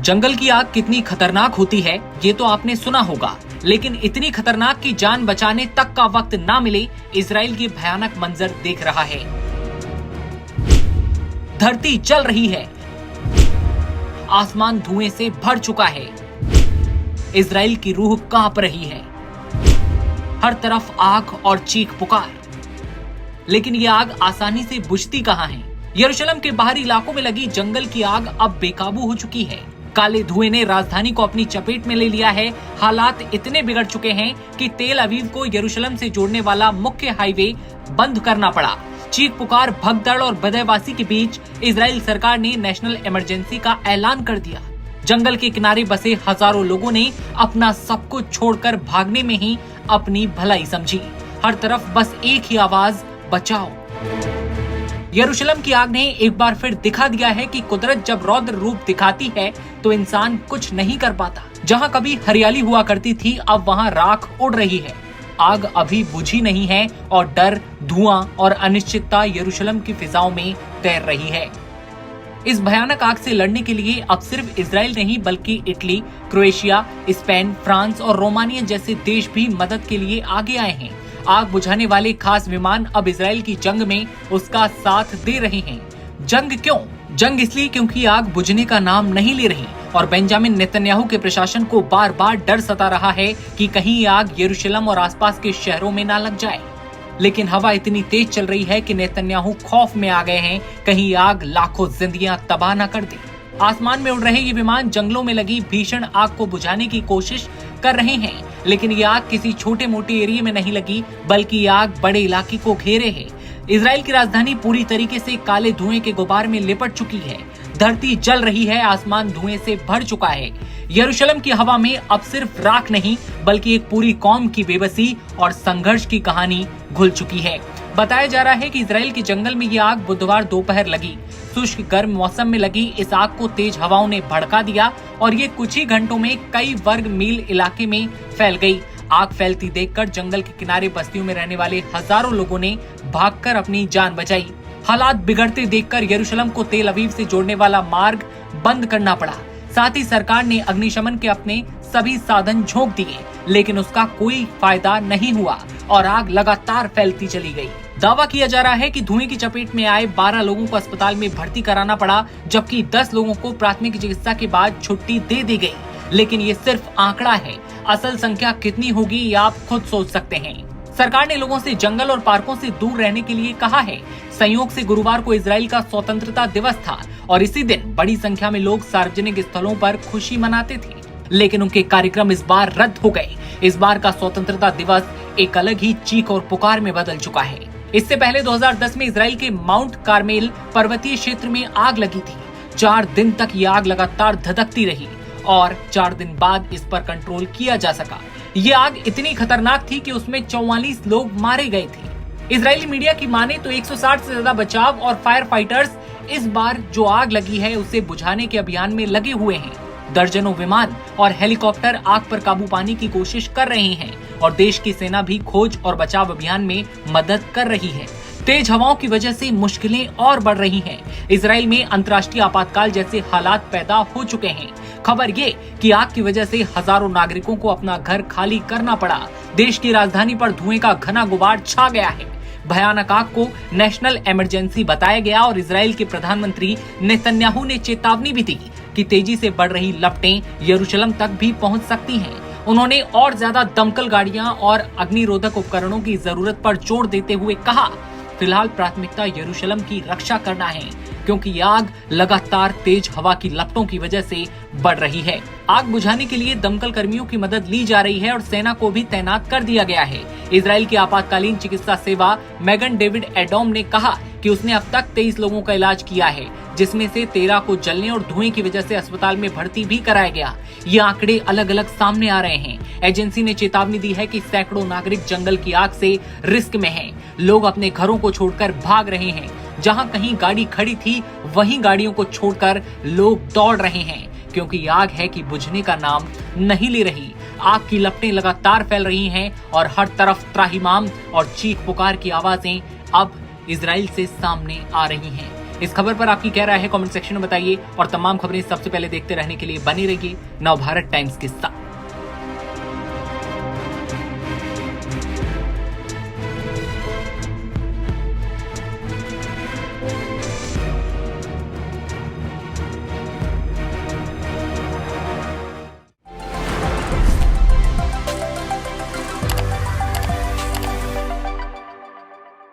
जंगल की आग कितनी खतरनाक होती है ये तो आपने सुना होगा, लेकिन इतनी खतरनाक कि जान बचाने तक का वक्त ना मिले, इजराइल की भयानक मंजर देख रहा है। धरती जल रही है, आसमान धुएं से भर चुका है, इजराइल की रूह कांप रही है, हर तरफ आग और चीख पुकार। लेकिन ये आग आसानी से बुझती कहां है? यरूशलेम के बाहरी इलाकों में लगी जंगल की आग अब बेकाबू हो चुकी है। काले धुएं ने राजधानी को अपनी चपेट में ले लिया है। हालात इतने बिगड़ चुके हैं कि तेल अवीव को यरूशलेम से जोड़ने वाला मुख्य हाईवे बंद करना पड़ा। चीख पुकार, भगदड़ और बदहवासी के बीच इजराइल सरकार ने नेशनल इमरजेंसी का ऐलान कर दिया। जंगल के किनारे बसे हजारों लोगों ने अपना सब कुछ छोड़कर भागने में ही अपनी भलाई समझी। हर तरफ बस एक ही आवाज, बचाओ। यरूशलेम की आग ने एक बार फिर दिखा दिया है कि कुदरत जब रौद्र रूप दिखाती है तो इंसान कुछ नहीं कर पाता। जहां कभी हरियाली हुआ करती थी, अब वहां राख उड़ रही है। आग अभी बुझी नहीं है और डर, धुआं और अनिश्चितता यरूशलेम की फिजाओं में तैर रही है। इस भयानक आग से लड़ने के लिए अब सिर्फ इजराइल नहीं बल्कि इटली, क्रोएशिया, स्पेन, फ्रांस और रोमानिया जैसे देश भी मदद के लिए आगे आए हैं। आग बुझाने वाले खास विमान अब इजराइल की जंग में उसका साथ दे रहे हैं। जंग क्यों? जंग इसलिए क्योंकि आग बुझने का नाम नहीं ले रही और बेंजामिन नेतन्याहू के प्रशासन को बार बार डर सता रहा है कि कहीं ये आग यरूशलेम और आसपास के शहरों में ना लग जाए। लेकिन हवा इतनी तेज चल रही है कि नेतन्याहू खौफ में आ गए हैं, कहीं आग लाखों जिंदगियां तबाह न कर दे। आसमान में उड़ रहे ये विमान जंगलों में लगी भीषण आग को बुझाने की कोशिश कर रहे हैं, लेकिन ये आग किसी छोटे मोटे एरिया में नहीं लगी, बल्कि ये आग बड़े इलाके को घेरे है। इजराइल की राजधानी पूरी तरीके से काले धुएं के गुबार में लिपट चुकी है। धरती जल रही है, आसमान धुएं से भर चुका है। यरूशलेम की हवा में अब सिर्फ राख नहीं बल्कि एक पूरी कौम की बेबसी और संघर्ष की कहानी घुल चुकी है। बताया जा रहा है कि इजराइल के जंगल में ये आग बुधवार दोपहर लगी। शुष्क गर्म मौसम में लगी इस आग को तेज हवाओं ने भड़का दिया और ये कुछ ही घंटों में कई वर्ग मील इलाके में फैल गई। आग फैलती देखकर जंगल के किनारे बस्तियों में रहने वाले हजारों लोगों ने भागकर अपनी जान बचाई। हालात बिगड़ते देखकर यरूशलेम को तेल अवीव से जोड़ने वाला मार्ग बंद करना पड़ा। साथ ही सरकार ने अग्निशमन के अपने सभी साधन झोंक दिए, लेकिन उसका कोई फायदा नहीं हुआ और आग लगातार फैलती चली गई। दावा किया जा रहा है कि धुएं की चपेट में आए 12 लोगों को अस्पताल में भर्ती कराना पड़ा, जबकि 10 लोगों को प्राथमिक चिकित्सा के बाद छुट्टी दे दी गई। लेकिन ये सिर्फ आंकड़ा है, असल संख्या कितनी होगी ये आप खुद सोच सकते हैं। सरकार ने लोगों से जंगल और पार्कों से दूर रहने के लिए कहा है। संयोग से गुरुवार को इजराइल का स्वतंत्रता दिवस था और इसी दिन बड़ी संख्या में लोग सार्वजनिक स्थलों पर खुशी मनाते थे, लेकिन उनके कार्यक्रम इस बार रद्द हो गए। इस बार का स्वतंत्रता दिवस एक अलग ही चीख और पुकार में बदल चुका है। इससे पहले 2010 में इजराइल के माउंट कार्मेल पर्वतीय क्षेत्र में आग लगी थी। 4 दिन तक ये आग लगातार धधकती रही और 4 दिन बाद इस पर कंट्रोल किया जा सका। ये आग इतनी खतरनाक थी कि उसमें 44 लोग मारे गए थे। इजरायली मीडिया की माने तो 160 से ज्यादा बचाव और फायर फाइटर्स इस बार जो आग लगी है उसे बुझाने के अभियान में लगे हुए हैं। दर्जनों विमान और हेलीकॉप्टर आग पर काबू पाने की कोशिश कर रहे हैं और देश की सेना भी खोज और बचाव अभियान में मदद कर रही है। तेज हवाओं की वजह से मुश्किलें और बढ़ रही हैं। इजराइल में अंतर्राष्ट्रीय आपातकाल जैसे हालात पैदा हो चुके हैं। खबर ये कि आग की वजह से हजारों नागरिकों को अपना घर खाली करना पड़ा। देश की राजधानी पर धुएं का घना गुबार छा गया है। भयानक आग को नेशनल इमरजेंसी बताया गया और इजराइल के प्रधानमंत्री नेतन्याहू ने चेतावनी भी दी कि तेजी से बढ़ रही लपटें यरूशलेम तक भी पहुंच सकती हैं। उन्होंने और ज्यादा दमकल गाड़ियां और अग्निरोधक उपकरणों की जरूरत पर जोर देते हुए कहा, फिलहाल प्राथमिकता यरूशलेम की रक्षा करना है क्योंकि आग लगातार तेज हवा की लपटों की वजह से बढ़ रही है। आग बुझाने के लिए दमकल कर्मियों की मदद ली जा रही है और सेना को भी तैनात कर दिया गया है। इजराइल की आपातकालीन चिकित्सा सेवा मैगन डेविड एडोम ने कहा कि उसने अब तक 23 लोगों का इलाज किया है, जिसमें से 13 को जलने और धुएं की वजह से अस्पताल में भर्ती भी कराया गया। ये आंकड़े अलग अलग सामने आ रहे हैं। एजेंसी ने चेतावनी दी है कि सैकड़ों नागरिक जंगल की आग से रिस्क में हैं। लोग अपने घरों को छोड़कर भाग रहे हैं। जहां कहीं गाड़ी खड़ी थी वहीं गाड़ियों को छोड़कर लोग दौड़ रहे हैं, क्योंकि आग है कि बुझने का नाम नहीं ले रही। आग की लपटें लगातार फैल रही हैं और हर तरफ त्राहिमाम और चीख पुकार की आवाजें अब इजराइल से सामने आ रही हैं। इस खबर पर आपकी क्या राय है कमेंट सेक्शन में बताइए और तमाम खबरें सबसे पहले देखते रहने के लिए बने रहिए नवभारत टाइम्स के साथ।